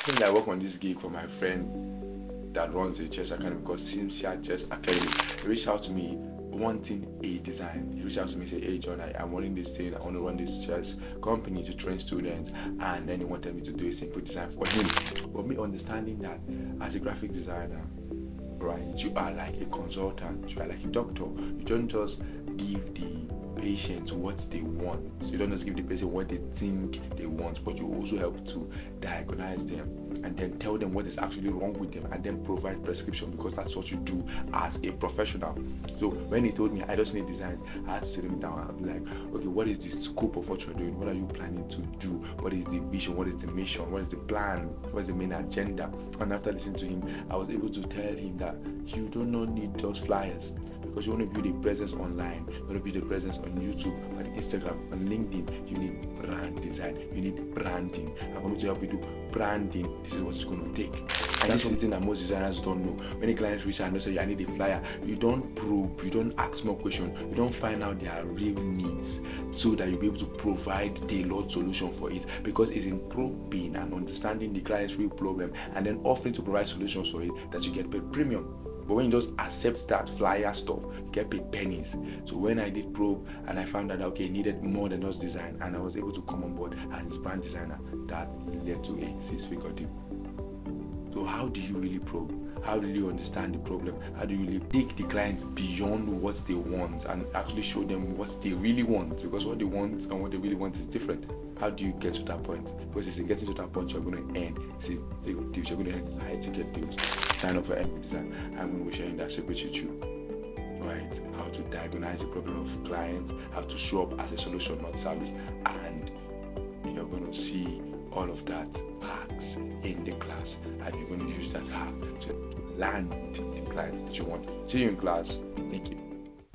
Since I work on this gig for my friend that runs a chess academy called Simsia Chess Academy, he reached out to me wanting a design. He reached out to me and said, "Hey John, I'm running this thing, I want to run this chess company to train students," and then he wanted me to do a simple design for him. But me understanding that as a graphic designer, right, you are like a consultant, you are like a doctor. You don't just give the patient what they want. You don't just give the patient what they think they want, but you also help to diagnose them and then tell them what is actually wrong with them and then provide prescription, because that's what you do as a professional. So when he told me I just need designs, I had to sit him down and be like, okay, what is the scope of what you're doing? What are you planning to do? What is the vision? What is the mission? What is the plan? What is the main agenda? And after listening to him, I was able to tell him that you do not need those flyers, because you want to build a presence online, you want to build a presence on YouTube, on Instagram, on LinkedIn. You need brand design, you need branding. I'm going to help you do branding. This is what it's going to take. And that's something that most designers don't know. When a client reaches out and say, "I need a flyer," you don't probe, you don't ask more questions, you don't find out their real needs so that you'll be able to provide tailored solution for it, because it's in probing and understanding the client's real problem and then offering to provide solutions for it that you get paid premium. But when you just accept that flyer stuff, you get paid pennies. So when I did probe and I found out that okay, needed more than just design, and I was able to come on board as brand designer, that led to a 6-figure deal. So how do you really probe? How do you understand the problem? How do you really take the clients beyond what they want and actually show them what they really want? Because what they want and what they really want is different. How do you get to that point? Because it's in getting to that point you're going to earn deals. You're going to earn high ticket deals. Sign up for MB Design. I'm going to be sharing that secret with you. Right? How to diagnose the problem of clients, how to show up as a solution, not service, and you're going to see all of that hacks in the class, and you're going to use that hack to land the clients that you want. See you in class. Thank you.